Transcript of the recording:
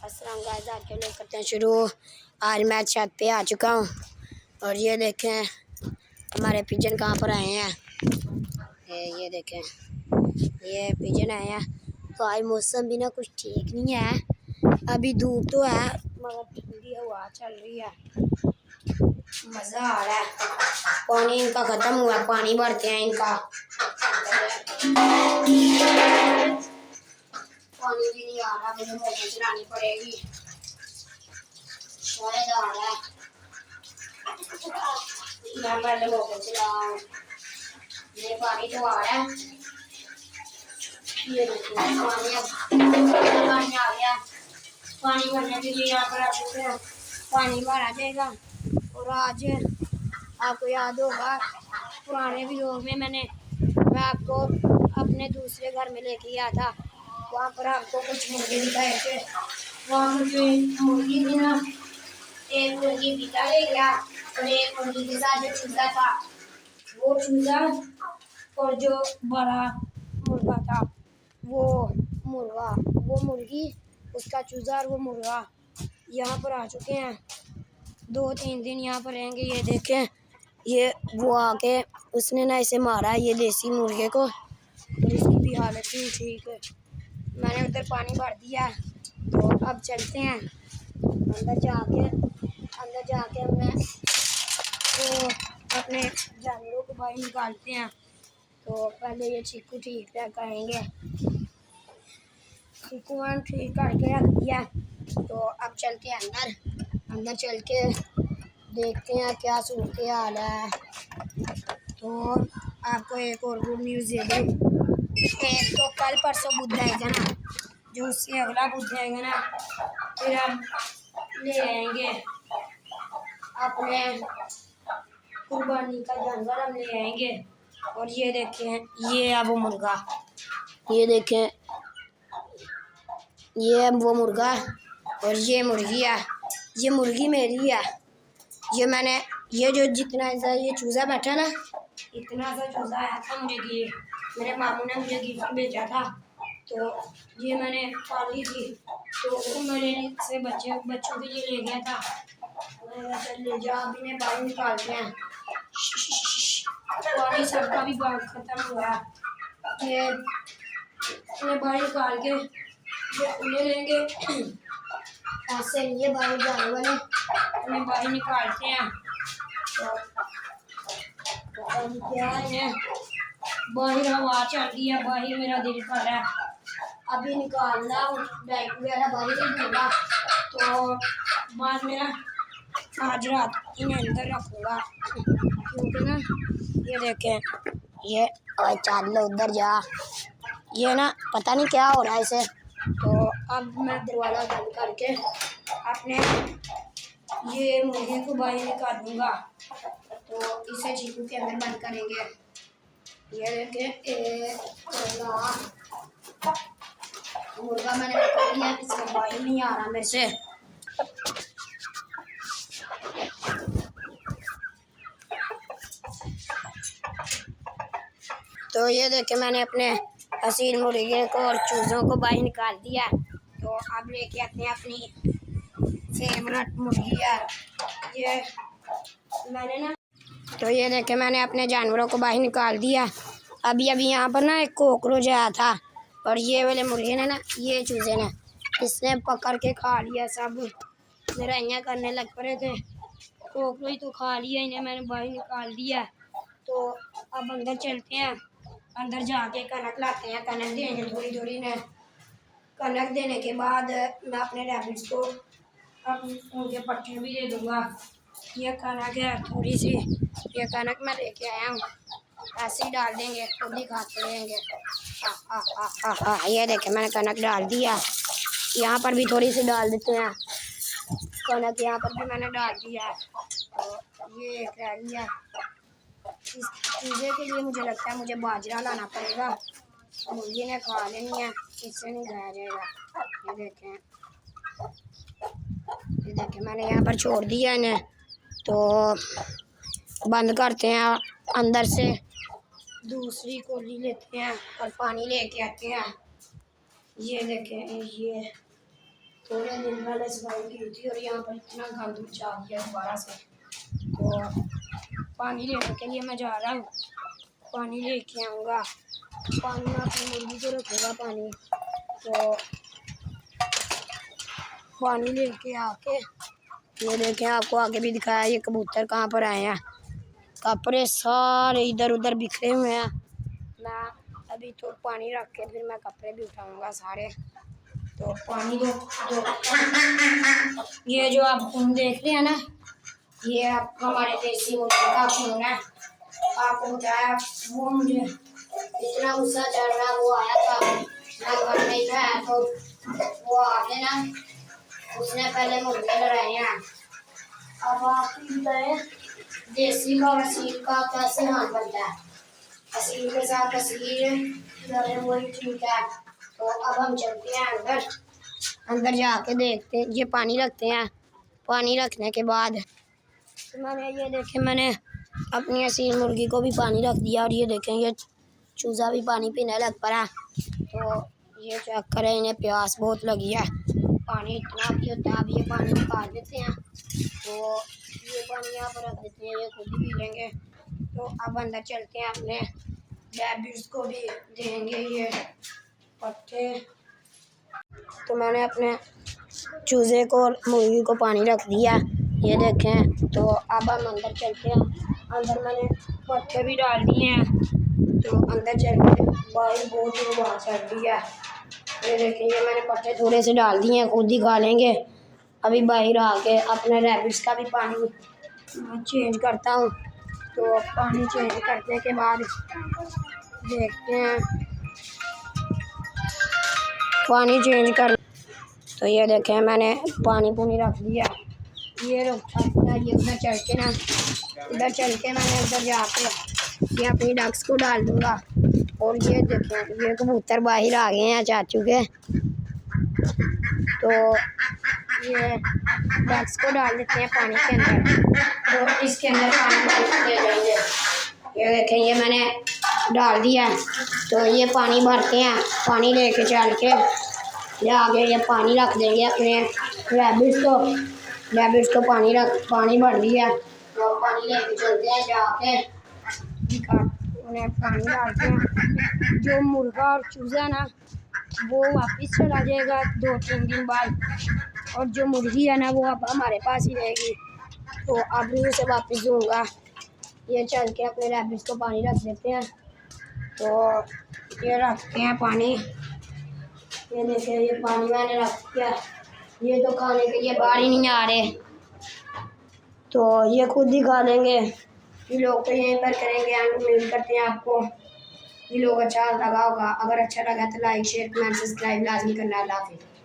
अस्सलाम गाइस, आज के लोग करते हैं शुरू। आज मैं छत पे आ चुका हूँ और ये देखें हमारे पिजन कहाँ पर आए हैं। ये देखें ये पिजन आए हैं। तो आज मौसम भी ना कुछ ठीक नहीं है, अभी धूप तो है मगर ठंडी हवा चल रही है, मज़ा आ रहा है। पानी इनका ख़त्म हुआ, पानी भरते हैं इनका। पानी भी नहीं आ रहा, मुझे मोटर चलानी पड़ेगी, शायद आ रहा है। मैं पहले मोटर चलाऊं, ये पानी तो आ रहा है। ये देखो पानी आ गया। पानी भरने के लिए यहाँ पर आ चुके हैं, पानी भरा जाएगा। और आज आपको याद होगा पुराने वीडियो में मैं आपको अपने दूसरे घर में लेके गया था, वहाँ पर आपको कुछ मुर्गे दिखाए थे। वहाँ पर जो मुर्गी थी ना, एक मुर्गी पिता ले गया और एक मुर्गी के साथ जो चूजा था, वो चूजा और जो बड़ा मुर्गा था वो मुर्गा, वो मुर्गी, उसका चूजा और वो मुर्गा यहाँ पर आ चुके हैं। 2-3 दिन यहाँ पर रहेंगे। ये देखें ये वो आके उसने ना इसे मारा है, ये देसी मुर्गे को, और इसकी भी हालत नहीं ठीक है। मैंने उधर पानी भर दिया, तो अब चलते हैं अंदर जाके हमने तो अपने जानवरों को बाहर निकालते हैं। तो पहले ये चीकू ठीक करेंगे, चीकू हम ठीक करके रख दिया। तो अब चलते हैं अंदर चल के देखते हैं क्या सूरत हाल है। तो आपको एक और गुड न्यूज़ दे दूँ, एक तो कल परसों बुध आएगा ना, जो उससे अगला बुध आएगा ना, फिर हम ले आएंगे अपने कुर्बानी का जानवर, हम ले आएंगे। और ये देखें ये है वो मुर्गा, ये देखें ये है वो मुर्गा और ये मुर्गी है। ये मुर्गी मेरी है, ये जो जितना सा ये चूज़ा बैठा ना, इतना सा चूज़ा आया था मुझे गिफ्ट, मेरे मामू ने मुझे गिफ्ट भेजा था। तो ये मैंने पाली थी, तो मैंने से बच्चों के लिए ले गया था। ले जा, अभी मैं बाहर निकालते हैं। पानी सबका भी खत्म हुआ, ये बाहर निकाल के ले लेंगे। ऐसे ये बाहर जाने वाले उन्हें बाहर निकालते हैं। तो क्या है, बाहर हवा चल रही है, बाहर मेरा दिल कर रहा है अभी निकालना, डाइट वगैरह बाहर नहीं दूंगा। तो बाद में ना आज रात इन्हें अंदर रखूँगा, क्योंकि ना ये देखें ये चल उधर जा, ये ना पता नहीं क्या हो रहा है इसे। तो अब मैं दरवाज़ा बंद करके अपने ये मुर्गे को बाहर निकाल दूँगा। तो इसे चीकू के अंदर बंद करेंगे। ये देखें मुर्गा मैंने पकड़ लिया, इसका बाहर नहीं आ रहा मेरे से। तो ये देखे मैंने अपने असील मुर्गे को और चूज़ों को बाहर निकाल दिया। तो अब लेके आते हैं अपनी फेवरेट मुर्गी है ये मैंने ना। तो ये देखे मैंने अपने जानवरों को बाहर निकाल दिया। अभी यहाँ पर ना एक कॉकरोच आया था और ये वाले मुर्गे ने ना, ये चूज़े ने इसने पकड़ के खा लिया सब, लड़ाइयाँ करने लग पड़े थे। कॉकरोच तो खा लिया इन्हें, मैंने बाहर निकाल दिया। तो अब अंदर चलते हैं, अंदर जाके कनक लाते हैं, कनक देंगे थोड़ी ने। कनक देने के बाद मैं अपने रैबिट्स को उनके पट्टे भी दे दूँगा। ये कनक है थोड़ी सी, ये कनक मैं लेके आया हूँ, ऐसे ही डाल देंगे, खुद ही खाते रहेंगे। ये देखें मैंने कनक डाल दिया, यहाँ पर भी थोड़ी सी डाल देते हैं कनक, यहाँ पर भी मैंने डाल दिया। तो ये एक रह गया, इस चूज़े के लिए मुझे लगता है मुझे बाजरा लाना पड़ेगा, मुर्गी ने खा लेनी है, इससे नहीं खाया जाएगा। ये देखें मैंने यहाँ पर छोड़ दिया इन्हें। तो बंद करते हैं, अंदर से दूसरी कोली लेते हैं और पानी लेके आते हैं। ये देखें थोड़े दिन पहले सफाई की थी और यहाँ पर इतना गंद मचा दिया दोबारा से। तो पानी लेने के लिए मैं जा रहा हूँ, पानी लेके आऊँगा। पानी में अपनी मुर्गी को रखूँगा पानी। तो पानी लेके आके ये देखें, आपको आगे भी दिखाया ये कबूतर कहाँ पर आए हैं। कपड़े सारे इधर उधर बिखरे हुए हैं। मैं अभी तो पानी रख के फिर मैं कपड़े भी उठाऊँगा सारे। तो पानी दो। ये जो आप खून देख रहे हैं ना, ये आप हमारे देसी मुर्गी का खून है। आपको बताया, वो मुझे इतना गुस्सा चढ़ रहा, वो आया था, मैं घर नहीं था तो वो आके ना उसने पहले मुर्गे लड़ाए हैं। अब आप ही बताएं देसी का और असील का कैसे हाथ बनता है। असील के साथ असील लड़े वही ठीक है। तो अब हम चलते हैं अंदर, अंदर जाके देखते हैं। ये पानी रखते हैं, पानी रखने के बाद तो मैंने ये देखें, मैंने अपनी असील मुर्गी को भी पानी रख दिया। और ये देखें, ये चूज़ा भी पानी पीने लग पड़ा। तो ये चेक करें, इन्हें प्यास बहुत लगी है। पानी इतना भी होता है, अब ये पानी निकाल देते हैं। तो ये पानी यहाँ पर रख देते हैं, ये खुद ही पी लेंगे। तो अब अंदर चलते हैं, अपने रैबिट्स को भी देंगे ये पट्टे। तो मैंने अपने चूज़े को और मुर्गी को पानी रख दिया, ये देखें। तो अब हम अंदर चलते हैं। अंदर मैंने पट्टे भी डाल दिए हैं। तो अंदर चलते बाहर बहुत ही हवा चल रही है। ये देखें, ये मैंने पट्टे थोड़े से डाल दिए हैं, खुद ही खा लेंगे। अभी बाहर आके अपने रैबिट्स का भी पानी चेंज करता हूँ। तो पानी चेंज करने के बाद देखते हैं, पानी चेंज कर। तो ये देखें, मैंने पानी पूनी रख दिया। ये अपना ये उधर चल के ना, उधर चल के मैंने उधर जाके ये अपनी डक्स को डाल दूँगा। और ये देखें, ये कबूतर बाहर आ गए हैं चाचू के। तो ये डक्स को डाल देते हैं पानी के अंदर। तो इसके अंदर पानी दे देंगे। ये देखें, ये मैंने डाल दिया। तो ये पानी भरते हैं, पानी लेके चल के ये आगे ये पानी रख देंगे अपने रैबिट्स को पानी भर दिया। तो पानी लेके चलते हैं, जाके उन्हें पानी डालते हैं। जो मुर्गा और चूज़ा ना, वो वापस चला जाएगा 2-3 दिन बाद। और जो मुर्गी है ना, वो अब हमारे पास ही रहेगी। तो अब भी उसे वापस दूँगा। ये चल के अपने रैबिट्स को पानी रख देते हैं। तो ये रखते हैं पानी। ये देखिए, ये पानी मैंने रख दिया। ये तो खाने के लिए बाहर ही नहीं आ रहे, तो ये खुद ही खा लेंगे। ये लोग तो यहीं पर करेंगे। एंड उम्मीद करते हैं आपको ये लोग अच्छा लगा होगा। अगर अच्छा लगा तो लाइक शेयर कमेंट सब्सक्राइब लाजमी करना। अल्लाह हाफिज़।